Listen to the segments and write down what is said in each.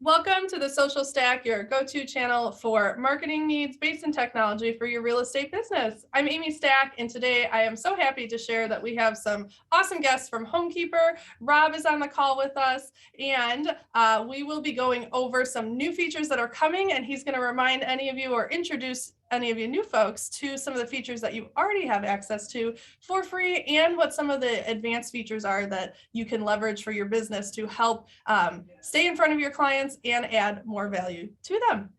Welcome to the Social Stack, your go-to channel for marketing needs based in technology for your real estate business. I'm Amy Stack, and today I am so happy to share that we have some awesome guests from HomeKeepr. Rob is on the call with us, and we will be going over some new features that are coming, and he's going to remind any of you or introduce any of you new folks to some of the features that you already have access to for free, and what some of the advanced features are that you can leverage for your business to help stay in front of your clients and add more value to them.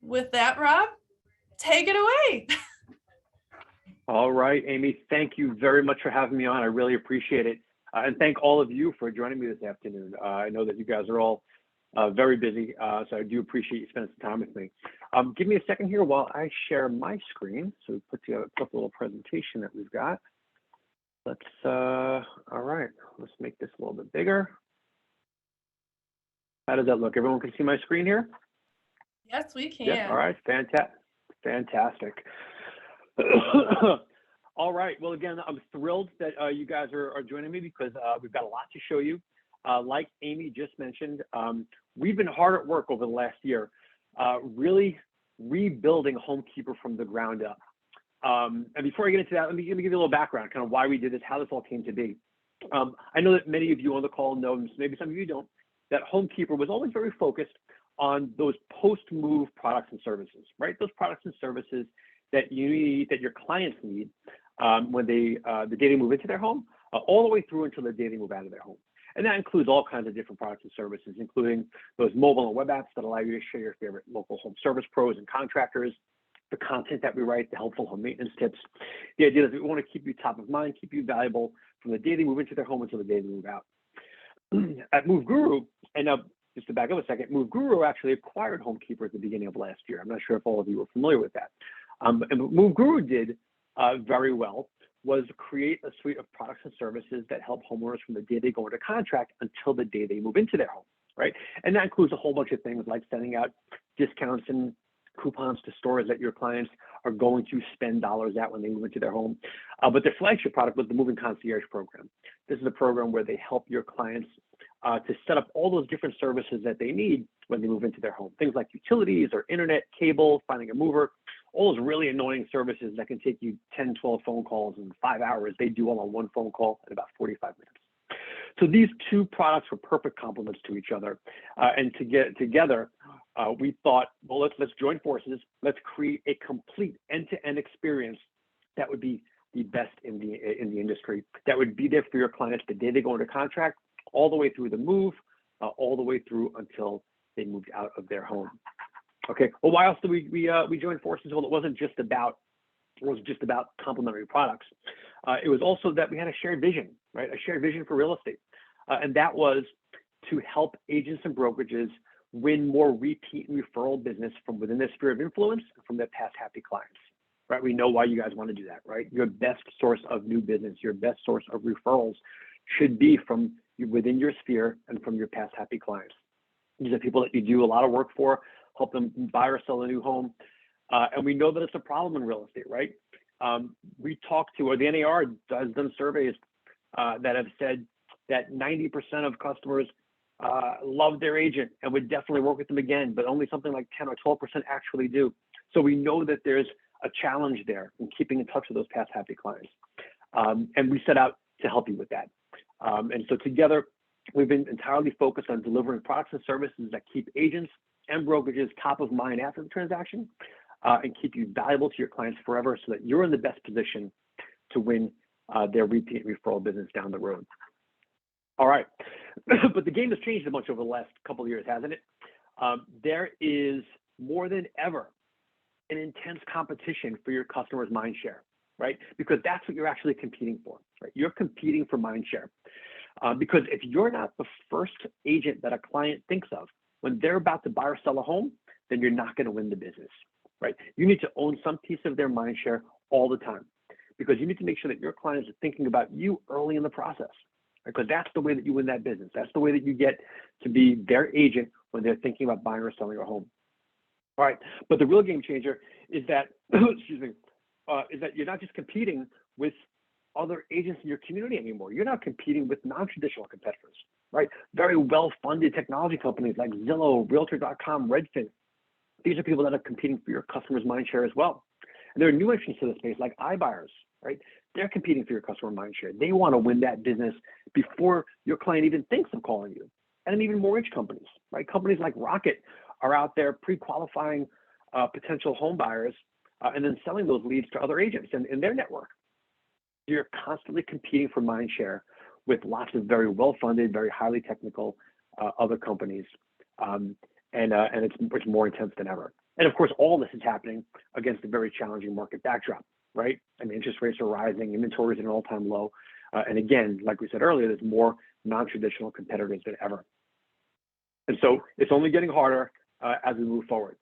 With that, Rob, take it away. All right, Amy, thank you very much for having me on. I really appreciate it. And thank all of you for joining me this afternoon. I know that you guys are all very busy, so I do appreciate you spending some time with me. Give me a second here while I share my screen. So we put together a little presentation that we've got. All right, let's make this a little bit bigger. How does that look? Everyone can see my screen here? Yes, we can. Yeah, all right, fantastic. All right, well, again, I'm thrilled that you guys are joining me because we've got a lot to show you. Like Amy just mentioned, we've been hard at work over the last year, really rebuilding HomeKeepr from the ground up. And before I get into that, let me give you a little background, kind of why we did this, how this all came to be. I know that many of you on the call know, maybe some of you don't, that HomeKeepr was always very focused on those post-move products and services, right? Those products and services that you need, that your clients need when the day they move into their home, all the way through until the day they move out of their home. And that includes all kinds of different products and services, including those mobile and web apps that allow you to share your favorite local home service pros and contractors, the content that we write, the helpful home maintenance tips. The idea is that we want to keep you top of mind, keep you valuable from the day they move into their home until the day they move out. At Move Guru, and now just to back up a second, Move Guru actually acquired HomeKeepr at the beginning of last year. I'm not sure if all of you are familiar with that. And what Move Guru did very well was create a suite of products and services that help homeowners from the day they go into contract until the day they move into their home, right? And that includes a whole bunch of things like sending out discounts and coupons to stores that your clients are going to spend dollars at when they move into their home. But their flagship product was the Moving Concierge program. This is a program where they help your clients to set up all those different services that they need when they move into their home. Things like utilities or internet, cable, finding a mover, all those really annoying services that can take you 10, 12 phone calls in 5 hours. They do all on one phone call in about 45 minutes. So these two products were perfect complements to each other. And to get together, we thought, well, let's join forces. Let's create a complete end-to-end experience that would be the best in the industry, that would be there for your clients the day they go into contract, all the way through the move, all the way through until they moved out of their home. Okay, well, why else did we join forces? Well, it wasn't just about complementary products. It was also that we had a shared vision, right? A shared vision for real estate. And that was to help agents and brokerages win more repeat and referral business from within their sphere of influence and from their past happy clients, right? We know why you guys want to do that, right? Your best source of new business, your best source of referrals should be from within your sphere and from your past happy clients. These are people that you do a lot of work for, help them buy or sell a new home. And we know that it's a problem in real estate, right? We talked to, or the NAR has done surveys that have said that 90% of customers love their agent and would definitely work with them again, but only something like 10 or 12% actually do. So we know that there's a challenge there in keeping in touch with those past happy clients. And we set out to help you with that. And so together, we've been entirely focused on delivering products and services that keep agents and brokerages top of mind after the transaction and keep you valuable to your clients forever so that you're in the best position to win their repeat referral business down the road. All right, but the game has changed a bunch over the last couple of years, hasn't it? There is more than ever an intense competition for your customers' mind share, right? Because that's what you're actually competing for, right? You're competing for mind share. Because if you're not the first agent that a client thinks of when they're about to buy or sell a home, then you're not going to win the business, right? You need to own some piece of their mind share all the time because you need to make sure that your clients are thinking about you early in the process, because that's the way that you win that business. That's the way that you get to be their agent when they're thinking about buying or selling a home. All right, but the real game changer is that, excuse me, is that you're not just competing with other agents in your community anymore. You're now competing with non-traditional competitors, right? Very well-funded technology companies like Zillow, Realtor.com, Redfin. These are people that are competing for your customers' mind share as well. And there are new entrants to the space like iBuyers, right? They're competing for your customer mind share. They want to win that business before your client even thinks of calling you. And then even mortgage companies, right? Companies like Rocket are out there pre-qualifying potential home buyers and then selling those leads to other agents in their network. You're constantly competing for mind share with lots of very well-funded, very highly technical other companies. And it's more intense than ever. And of course, all this is happening against a very challenging market backdrop, right? I mean, interest rates are rising, inventory is at an all-time low. And again, like we said earlier, there's more non-traditional competitors than ever. And so it's only getting harder as we move forward.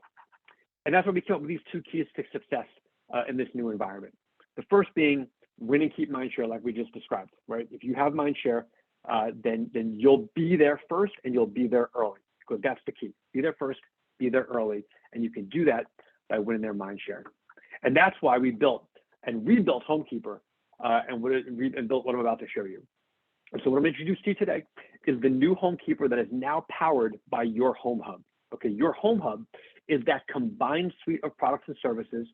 And that's why we came up with these two keys to success in this new environment. The first being win and keep mind share, like we just described, right? If you have mind share, then you'll be there first and you'll be there early, because that's the key. Be there first, be there early, and you can do that by winning their mind share. And that's why we built and rebuilt HomeKeepr and built what I'm about to show you. And so what I'm introduced to you today is the new HomeKeepr that is now powered by your Home Hub. Okay, your Home Hub is that combined suite of products and services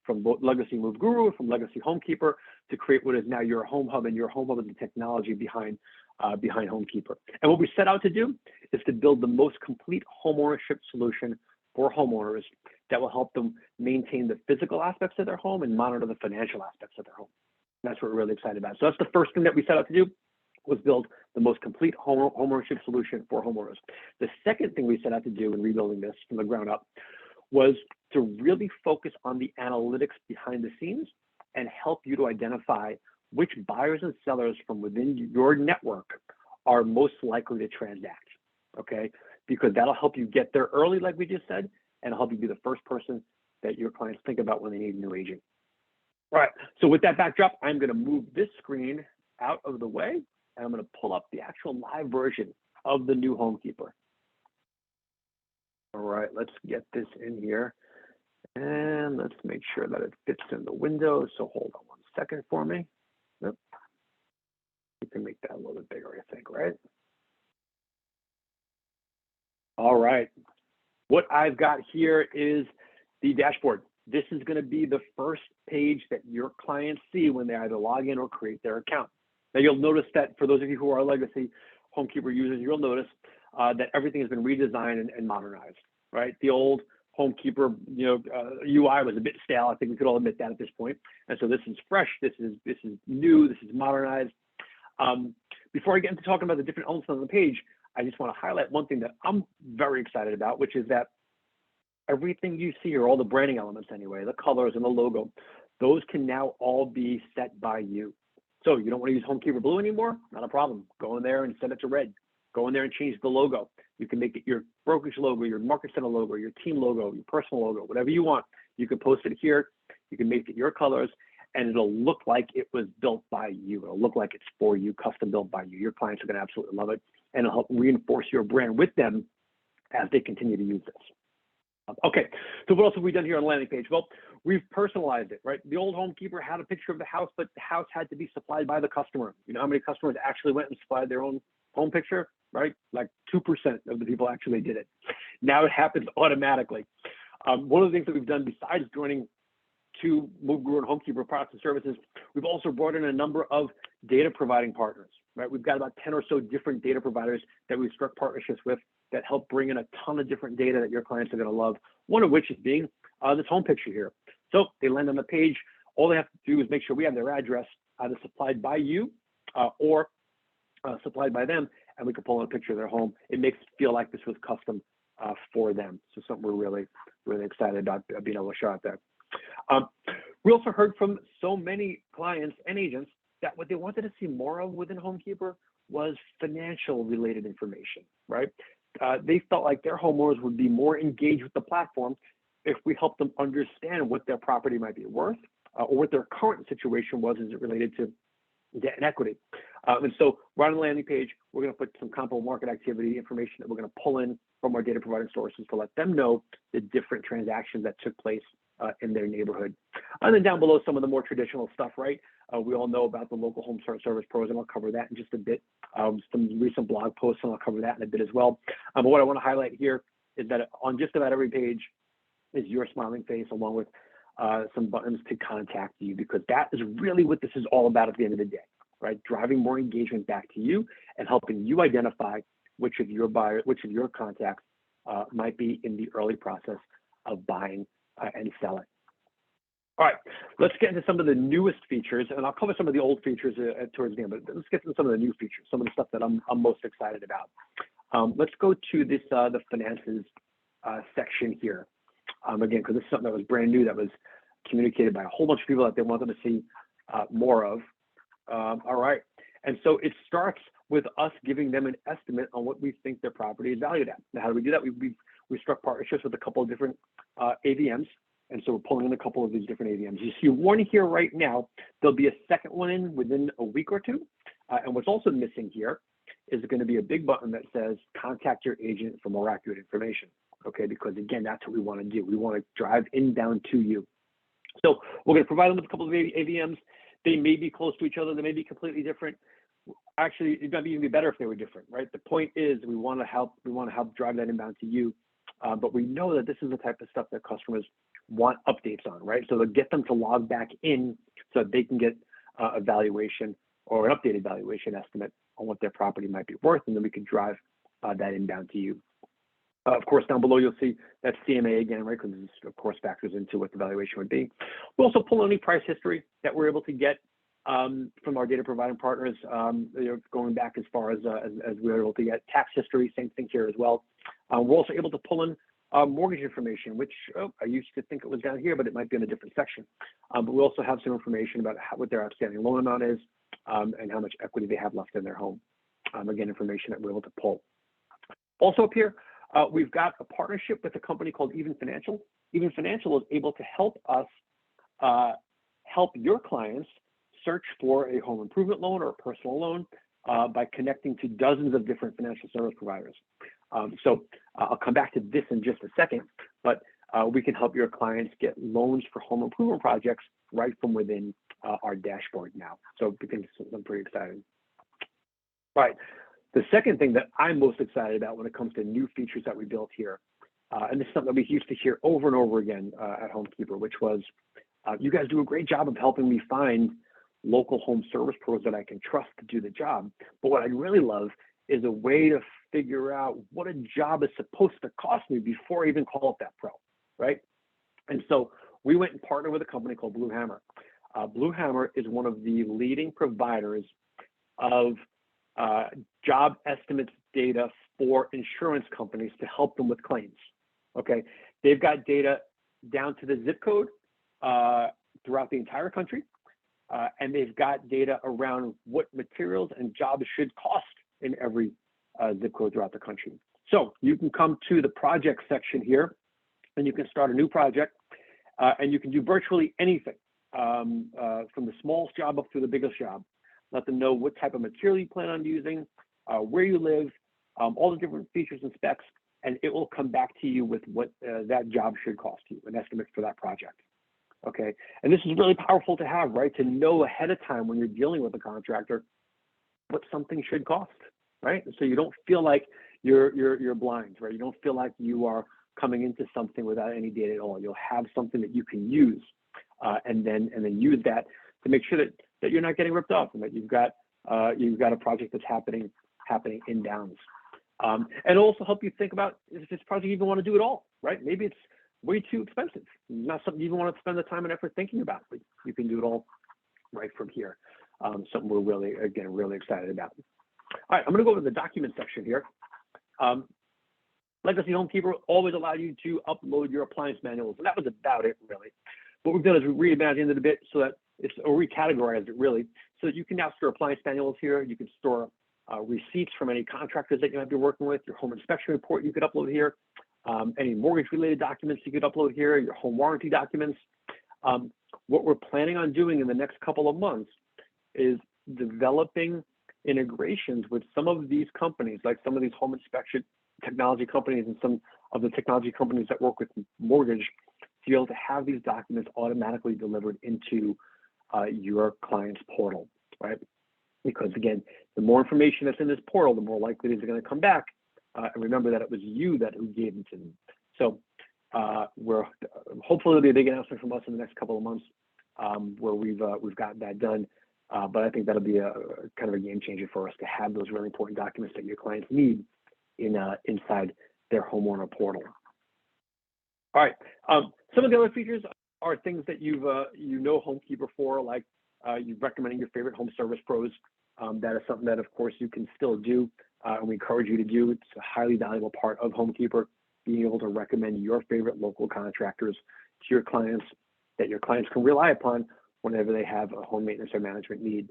from Legacy Move Guru, from Legacy HomeKeepr, to create what is now your Home Hub, and your Home Hub is the technology behind HomeKeepr. And what we set out to do is to build the most complete homeownership solution for homeowners that will help them maintain the physical aspects of their home and monitor the financial aspects of their home. And that's what we're really excited about. So that's the first thing that we set out to do, was build the most complete homeownership solution for homeowners. The second thing we set out to do in rebuilding this from the ground up was to really focus on the analytics behind the scenes and help you to identify which buyers and sellers from within your network are most likely to transact, okay? Because that'll help you get there early, like we just said, and help you be the first person that your clients think about when they need a new agent. All right, so with that backdrop, I'm gonna move this screen out of the way, and I'm gonna pull up the actual live version of the new HomeKeepr. All right, let's get this in here. And let's make sure that it fits in the window. So hold on 1 second for me. Yep. You can make that a little bit bigger, I think, right? All right. What I've got here is the dashboard. This is going to be the first page that your clients see when they either log in or create their account. Now, you'll notice that for those of you who are legacy HomeKeepr users, you'll notice that everything has been redesigned and modernized, right? The old HomeKeepr, UI was a bit stale. I think we could all admit that at this point. And so this is fresh. This is new. This is modernized. Before I get into talking about the different elements on the page, I just want to highlight one thing that I'm very excited about, which is that everything you see, or all the branding elements anyway, the colors and the logo, those can now all be set by you. So you don't want to use HomeKeepr Blue anymore? Not a problem. Go in there and set it to red. Go in there and change the logo. You can make it your brokerage logo, your market center logo, your team logo, your personal logo, whatever you want. You can post it here. You can make it your colors, and it'll look like it was built by you. It'll look like it's for you, custom built by you. Your clients are going to absolutely love it, and it'll help reinforce your brand with them as they continue to use this. Okay, so what else have we done here on the landing page? Well, we've personalized it, right? The old HomeKeepr had a picture of the house, but the house had to be supplied by the customer. You know how many customers actually went and supplied their own home picture, right? Like 2% of the people actually did it. Now it happens automatically. One of the things that we've done besides joining TubeBuddy and HomeKeepr products and services, we've also brought in a number of data providing partners, right? We've got about 10 or so different data providers that we've struck partnerships with that help bring in a ton of different data that your clients are going to love. One of which is being this home picture here. So they land on the page. All they have to do is make sure we have their address either supplied by you or supplied by them, and we can pull in a picture of their home. It makes it feel like this was custom for them. So something we're really, really excited about being able to show out there. We also heard from so many clients and agents that what they wanted to see more of within HomeKeepr was financial related information, right? They felt like their homeowners would be more engaged with the platform if we helped them understand what their property might be worth or what their current situation was as it related to debt and equity. And so right on the landing page, we're going to put some comparable market activity information that we're going to pull in from our data providing sources to let them know the different transactions that took place in their neighborhood. And then down below, some of the more traditional stuff, right? We all know about the local home service pros, and I'll cover that in just a bit. Some recent blog posts, and I'll cover that in a bit as well. But what I want to highlight here is that on just about every page is your smiling face, along with some buttons to contact you, because that is really what this is all about at the end of the day, right? Driving more engagement back to you and helping you identify which of your contacts might be in the early process of buying and selling. All right, let's get into some of the newest features, and I'll cover some of the old features towards the end, but let's get into some of the new features, some of the stuff that I'm most excited about. Let's go to this the finances section here. Again, because this is something that was brand new, that was communicated by a whole bunch of people that they wanted to see more of. All right, and so it starts with us giving them an estimate on what we think their property is valued at. Now, how do we do that? We struck partnerships with a couple of different AVMs. And so we're pulling in a couple of these different AVMs. You see a warning here right now. There'll be a second one in within a week or two. And what's also missing here is going to be a big button that says contact your agent for more accurate information. Okay, because again, that's what we want to do. We want to drive inbound to you. So we're going to provide them with a couple of AVMs. They may be close to each other. They may be completely different. Actually, it might even be better if they were different, right? The point is we want to help drive that inbound to you. But we know that this is the type of stuff that customers want updates on, right? So they'll get them to log back in so that they can get a valuation or an updated valuation estimate on what their property might be worth, and then we can drive that inbound to you. Of course, down below you'll see that CMA again, right? Because this, of course, factors into what the valuation would be. We'll also pull any price history that we're able to get from our data providing partners, going back as far as we were able to get tax history. Same thing here as well. We're also able to pull in mortgage information, which I used to think it was down here, but it might be in a different section. But we also have some information about what their outstanding loan amount is and how much equity they have left in their home. Again, information that we're able to pull. Also up here, we've got a partnership with a company called Even Financial. Even Financial is able to help us help your clients search for a home improvement loan or a personal loan by connecting to dozens of different financial service providers. So I'll come back to this in just a second, but we can help your clients get loans for home improvement projects right from within our dashboard now. So I'm pretty excited. All right, the second thing that I'm most excited about when it comes to new features that we built here, and this is something that we used to hear over and over again at HomeKeepr, which was, you guys do a great job of helping me find local home service pros that I can trust to do the job. But what I really love is a way to figure out what a job is supposed to cost me before I even call up that pro, right? And so we went and partnered with a company called Blue Hammer. Blue Hammer is one of the leading providers of job estimates data for insurance companies to help them with claims, okay? They've got data down to the zip code throughout the entire country. And they've got data around what materials and jobs should cost in every zip code throughout the country. So you can come to the project section here, and you can start a new project, and you can do virtually anything from the smallest job up to the biggest job. Let them know what type of material you plan on using, where you live, all the different features and specs, and it will come back to you with what that job should cost you, an estimate for that project. Okay, and this is really powerful to have, right? To know ahead of time when you're dealing with a contractor what something should cost, right? So you don't feel like you're blind, right? You don't feel like you are coming into something without any data at all. You'll have something that you can use, and then use that to make sure that you're not getting ripped off, and that you've got a project that's happening inbounds, and also help you think about if this project you even want to do at all, right? Maybe it's way too expensive, not something you even want to spend the time and effort thinking about, but you can do it all right from here. Something we're really excited about. All right, I'm going to go to the document section here. Legacy HomeKeepr always allowed you to upload your appliance manuals, and that was about it, really. What we've done is we reimagined it a bit so that or recategorized it, really, so that you can now store appliance manuals here. You can store receipts from any contractors that you might be working with, your home inspection report you could upload here, any mortgage-related documents you could upload here, your home warranty documents. What we're planning on doing in the next couple of months is developing integrations with some of these companies, like some of these home inspection technology companies and some of the technology companies that work with mortgage, to be able to have these documents automatically delivered into your client's portal, right? Because again, the more information that's in this portal, the more likely it is going to come back. And remember that it was you who gave them to them. So we're hopefully there'll be a big announcement from us in the next couple of months where we've gotten that done. But I think that'll be a kind of a game changer for us to have those really important documents that your clients need inside their homeowner portal. All right. Some of the other features are things that you've HomeKeepr for, like you recommending your favorite home service pros. That is something that, of course, you can still do, and we encourage you to do. It's a highly valuable part of HomeKeepr, being able to recommend your favorite local contractors to your clients that your clients can rely upon whenever they have a home maintenance or management need.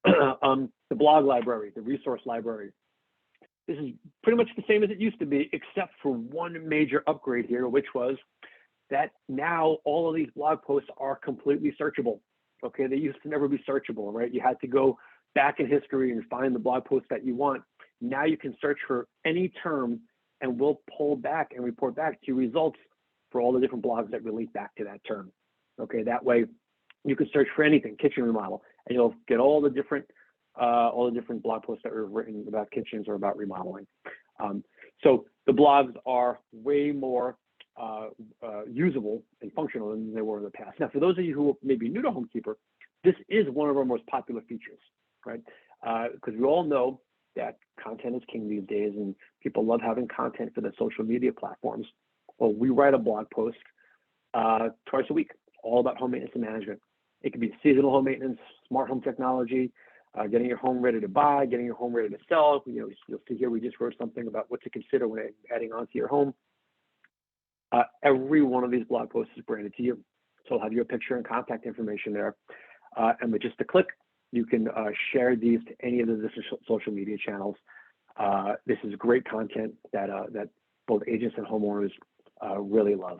The blog library, the resource library. This is pretty much the same as it used to be, except for one major upgrade here, which was that now all of these blog posts are completely searchable. Okay, they used to never be searchable, right? You had to go back in history and find the blog post that you want. Now you can search for any term and we'll pull back and report back to you results for all the different blogs that relate back to that term. Okay, that way you can search for anything, kitchen remodel, and you'll get all the different blog posts that were written about kitchens or about remodeling. So the blogs are way more usable and functional than they were in the past. Now, for those of you who may be new to HomeKeepr, this is one of our most popular features, right? Because we all know that content is king these days and people love having content for the social media platforms. Well, we write a blog post twice a week, all about home maintenance and management. It could be seasonal home maintenance, smart home technology, getting your home ready to buy, getting your home ready to sell. You'll see here we just wrote something about what to consider when adding on to your home. Every one of these blog posts is branded to you. So I'll have your picture and contact information there. And with just a click, you can share these to any of the social media channels. This is great content that both agents and homeowners really love.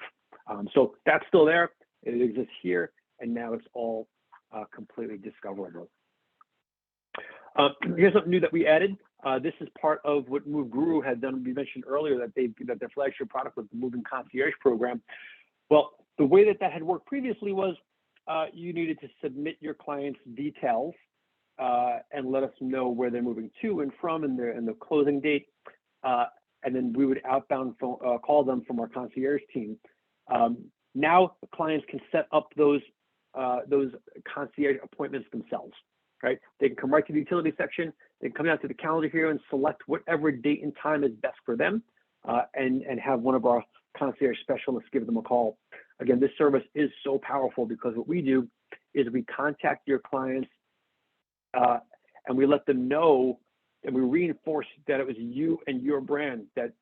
So that's still there. It exists here, and now it's all completely discoverable. Here's something new that we added. This is part of what Move Guru had done. We mentioned earlier that their flagship product was the Moving Concierge program. Well, the way that had worked previously was you needed to submit your client's details and let us know where they're moving to and from and the closing date. And then we would outbound phone, call them from our concierge team. Now the clients can set up those concierge appointments themselves, right? They can come right to the utility section. They can come out to the calendar here and select whatever date and time is best for them and have one of our concierge specialists give them a call. Again, this service is so powerful because what we do is we contact your clients and we let them know and we reinforce that it was you and your brand that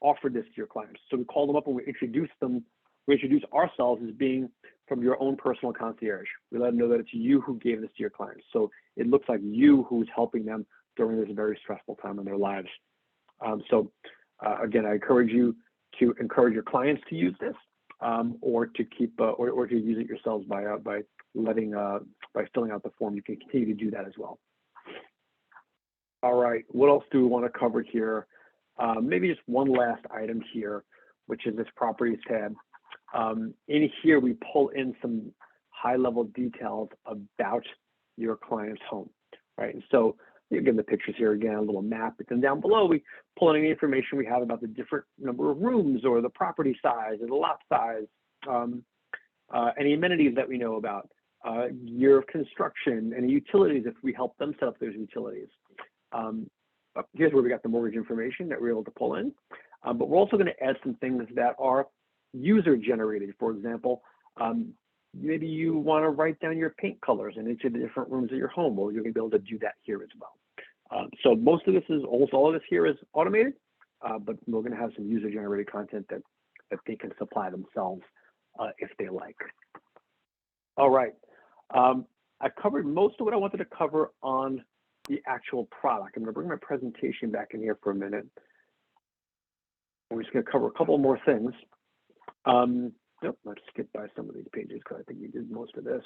offered this to your clients. So we call them up and we introduce them. We introduce ourselves as being from your own personal concierge. We let them know that it's you who gave this to your clients. So it looks like you who's helping them during this very stressful time in their lives. Again, I encourage you to encourage your clients to use this or to keep or to use it yourselves by filling out the form. You can continue to do that as well. All right, what else do we want to cover here? Maybe just one last item here, which is this properties tab. In here, we pull in some high-level details about your client's home, right? And so, again, the pictures here, again, a little map. But then down below, we pull in any information we have about the different number of rooms or the property size or the lot size, any amenities that we know about, year of construction, any utilities if we help them set up those utilities. Here's where we got the mortgage information that we're able to pull in. But we're also going to add some things that are user generated. For example, maybe you want to write down your paint colors in each of the different rooms of your home. Well, you're going to be able to do that here as well. So most of this is, almost all of this here is automated, but we're going to have some user generated content that they can supply themselves if they like. All right. I covered most of what I wanted to cover on the actual product. I'm going to bring my presentation back in here for a minute. We're just going to cover a couple more things. Nope, let's skip by some of these pages because I think we did most of this.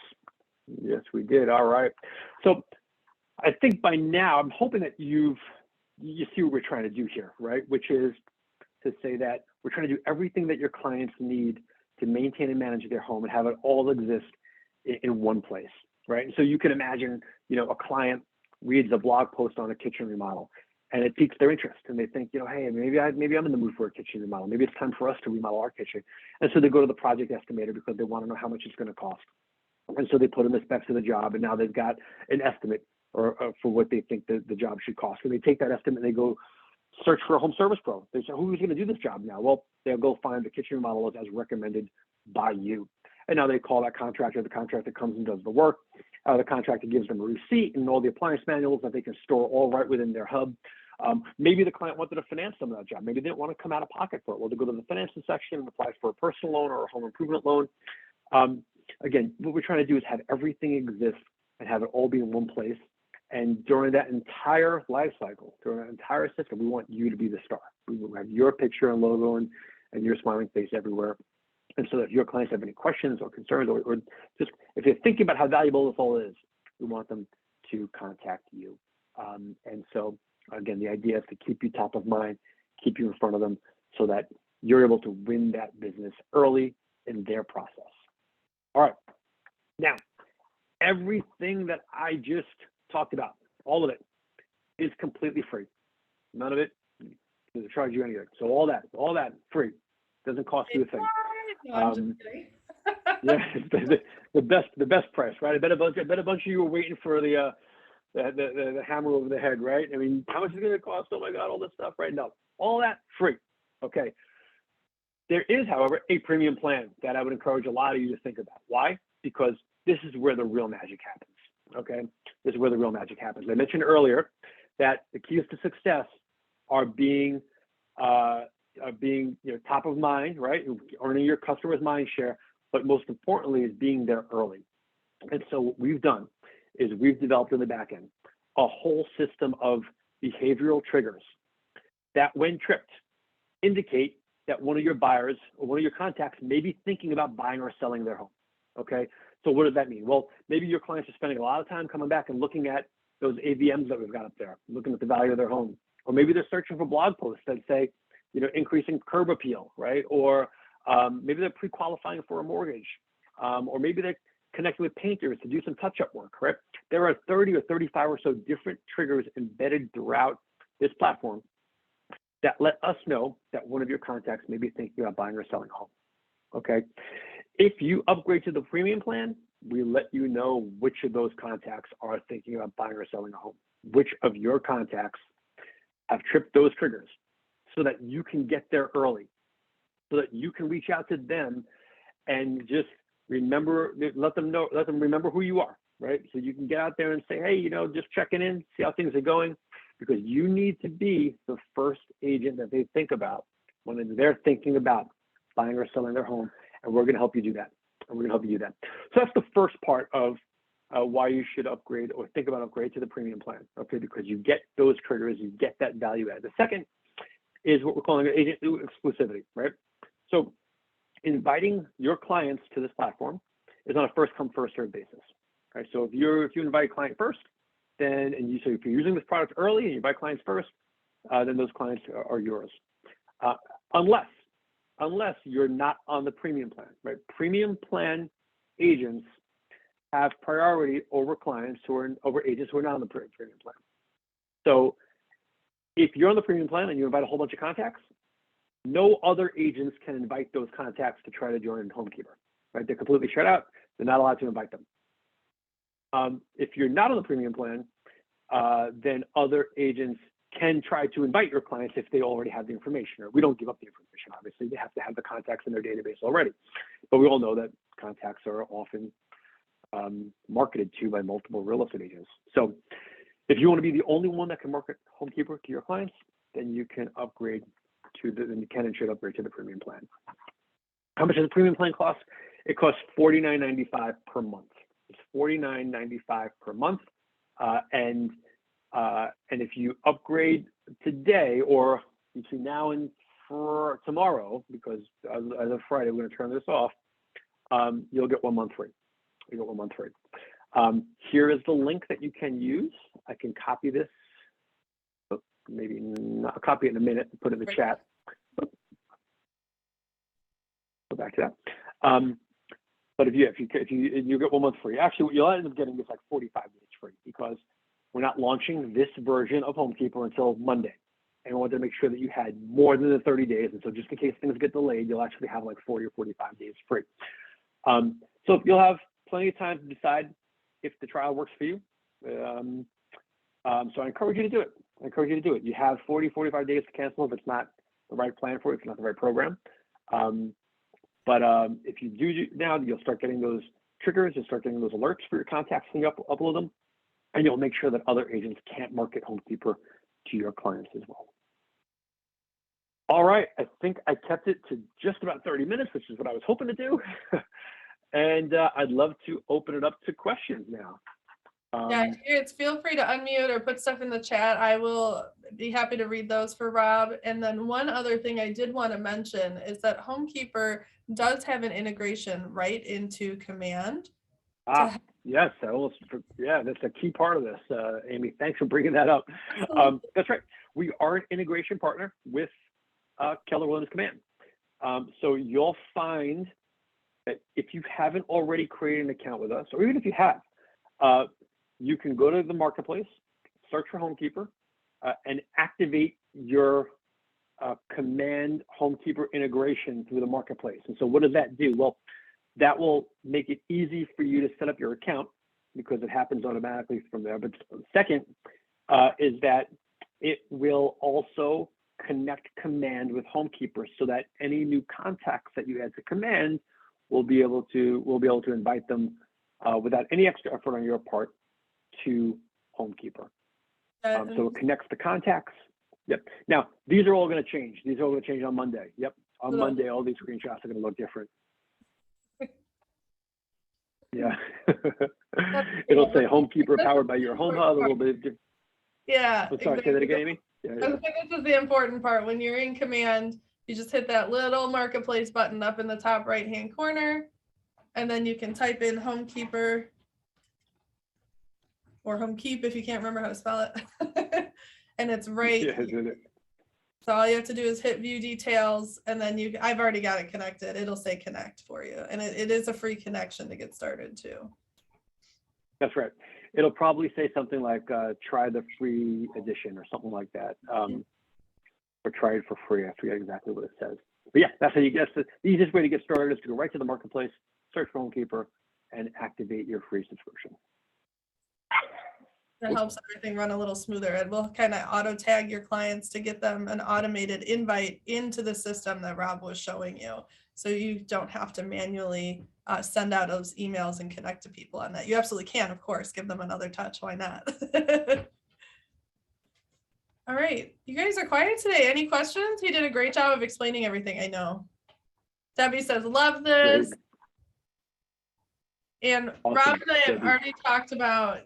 Yes, we did. All right. So I think by now, I'm hoping that you see what we're trying to do here, right? Which is to say that we're trying to do everything that your clients need to maintain and manage their home and have it all exist in one place, right? And so you can imagine, you know, a client reads a blog post on a kitchen remodel and it piques their interest and they think, you know, hey, maybe I'm in the mood for a kitchen remodel. Maybe it's time for us to remodel our kitchen. And so they go to the project estimator because they want to know how much it's going to cost. And so they put in the specs of the job and now they've got an estimate or for what they think the job should cost. And they take that estimate and they go search for a home service pro. They say, who's going to do this job now? Well, they'll go find the kitchen remodelers as recommended by you. And now they call that contractor. The contractor comes and does the work. The contractor gives them a receipt and all the appliance manuals that they can store all right within their hub. Maybe the client wanted to finance some of that job. Maybe they didn't want to come out of pocket for it. Well, they go to the financing section and apply for a personal loan or a home improvement loan. Again, what we're trying to do is have everything exist and have it all be in one place. And during that entire life cycle, during that entire system, we want you to be the star. We will have your picture and logo and your smiling face everywhere. And so that if your clients have any questions or concerns or just if they're thinking about how valuable this all is, we want them to contact you. And so, again, the idea is to keep you top of mind, keep you in front of them so that you're able to win that business early in their process. All right. Now, everything that I just talked about, all of it, is completely free. None of it doesn't charge you anything. So all that free. Doesn't cost you a thing. No, I'm just kidding. Yeah, the best price, right? I bet a bunch of you were waiting for the hammer over the head, right? I mean, how much is it going to cost? Oh my God, all this stuff, right? No, all that free. Okay. There is, however, a premium plan that I would encourage a lot of you to think about. Why? Because this is where the real magic happens. Okay, this is where the real magic happens. I mentioned earlier that the keys to success are being top of mind, right? Earning your customers' mind share, but most importantly is being there early. And so what we've done is we've developed in the back end a whole system of behavioral triggers that, when tripped, indicate that one of your buyers or one of your contacts may be thinking about buying or selling their home. Okay, so what does that mean? Well, maybe your clients are spending a lot of time coming back and looking at those AVMs that we've got up there, looking at the value of their home. Or maybe they're searching for blog posts that say, you know, increasing curb appeal, right? Or maybe they're pre-qualifying for a mortgage. Or maybe they're connecting with painters to do some touch-up work, right? There are 30 or 35 or so different triggers embedded throughout this platform that let us know that one of your contacts may be thinking about buying or selling a home, okay? If you upgrade to the premium plan, we let you know which of those contacts are thinking about buying or selling a home, which of your contacts have tripped those triggers so that you can get there early, so that you can reach out to them and just remember, let them remember who you are, right? So you can get out there and say, hey, you know, just checking in, see how things are going, because you need to be the first agent that they think about when they're thinking about buying or selling their home. And we're going to help you do that. So that's the first part of why you should upgrade or think about upgrade to the premium plan, okay? Because you get those triggers, you get that value add. The second is what we're calling agent exclusivity, right? So inviting your clients to this platform is on a first come, first served basis, right? So if you invite a client first, then, so if you're using this product early and you invite clients first, then those clients are yours. Unless you're not on the premium plan, right? Premium plan agents have priority over agents who are not on the premium plan. So if you're on the premium plan and you invite a whole bunch of contacts, no other agents can invite those contacts to try to join HomeKeepr, right? They're completely shut out. They're not allowed to invite them. If you're not on the premium plan, then other agents can try to invite your clients if they already have the information, or we don't give up the information. Obviously, they have to have the contacts in their database already. But we all know that contacts are often marketed to by multiple real estate agents. So if you want to be the only one that can market HomeKeepr to your clients, then you can upgrade then you can and should upgrade to the premium plan. How much does the premium plan cost? It costs $49.95 per month. It's $49.95 per month. And if you upgrade today, or between now and for tomorrow, because as of Friday, we're going to turn this off, you'll get 1 month free. Here is the link that you can use. I can copy this. Maybe not, I'll copy it in a minute and put it in the chat. Go back to that. But if you get 1 month free, actually what you'll end up getting is like 45 days free, because we're not launching this version of HomeKeepr until Monday. And we wanted to make sure that you had more than the 30 days. And so just in case things get delayed, you'll actually have like 40 or 45 days free. So you'll have plenty of time to decide if the trial works for you. So I encourage you to do it. You have 40, 45 days to cancel if it's not the right plan for you, if it's not the right program. But if you do now, you'll start getting those triggers, you'll start getting those alerts for your contacts when you upload them, and you'll make sure that other agents can't market HomeKeepr to your clients as well. All right, I think I kept it to just about 30 minutes, which is what I was hoping to do. And I'd love to open it up to questions now. Yeah, feel free to unmute or put stuff in the chat. I will be happy to read those for Rob. And then one other thing I did want to mention is that HomeKeepr does have an integration right into Command. Yes, that's a key part of this, Amy. Thanks for bringing that up. That's right. We are an integration partner with Keller Williams Command. So you'll find that if you haven't already created an account with us, or even if you have, you can go to the marketplace, search for HomeKeepr, and activate your Command HomeKeepr integration through the marketplace. And so what does that do? Well, that will make it easy for you to set up your account because it happens automatically from there. But second is that it will also connect Command with HomeKeepr so that any new contacts that you add to Command we'll be able to invite them without any extra effort on your part to HomeKeepr. So it connects the contacts. Yep. Now, these are all going to change. These are all going to change on Monday. Yep. On Monday, all these screenshots are going to look different. Yeah. It'll say HomeKeepr powered by your home hub a little bit. Yeah. Oh, sorry, say that again, Amy. Yeah. This is the important part. When you're in Command, you just hit that little marketplace button up in the top right-hand corner, and then you can type in HomeKeepr or HomeKeep if you can't remember how to spell it. And it's right here. So all you have to do is hit view details, and then I've already got it connected. It'll say connect for you. And it is a free connection to get started too. That's right. It'll probably say something like try the free edition or something like that. Or try it for free. I forget exactly what it says. But yeah, that's how you get the easiest way to get started is to go right to the marketplace, search for HomeKeepr, and activate your free subscription. That helps everything run a little smoother. And we'll kind of auto tag your clients to get them an automated invite into the system that Rob was showing you. So you don't have to manually send out those emails and connect to people on that. You absolutely can, of course, give them another touch. Why not? All right, you guys are quiet today. Any questions? He did a great job of explaining everything, I know. Debbie says, love this. Great. And awesome. Rob and I have already talked about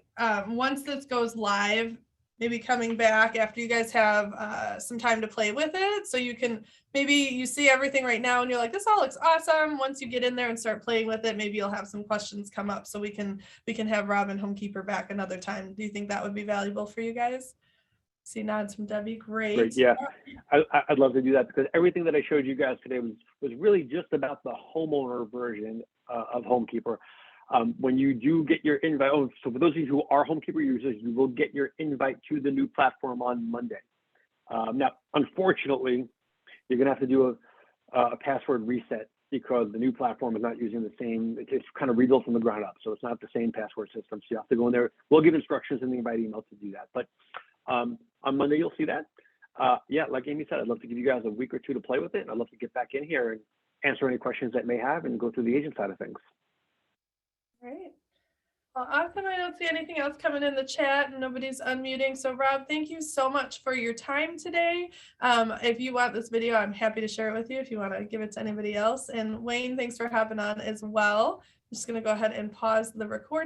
once this goes live, maybe coming back after you guys have some time to play with it. So you can, maybe you see everything right now and you're like, this all looks awesome. Once you get in there and start playing with it, maybe you'll have some questions come up so we can have Rob and HomeKeepr back another time. Do you think that would be valuable for you guys? See nods from Debbie. Great. Yeah, I'd love to do that because everything that I showed you guys today was really just about the homeowner version of HomeKeepr. When you do get your invite, so for those of you who are HomeKeepr users, you will get your invite to the new platform on Monday. Now, unfortunately, you're going to have to do a password reset because the new platform is not using the same, it's kind of rebuilt from the ground up. So it's not the same password system. So you have to go in there. We'll give instructions in the invite email to do that. But on Monday, you'll see that. Yeah, like Amy said, I'd love to give you guys a week or two to play with it. And I'd love to get back in here and answer any questions that may have and go through the agent side of things. Great. Well, awesome. I don't see anything else coming in the chat and nobody's unmuting. So Rob, thank you so much for your time today. If you want this video, I'm happy to share it with you if you want to give it to anybody else. And Wayne, thanks for hopping on as well. I'm just going to go ahead and pause the recording.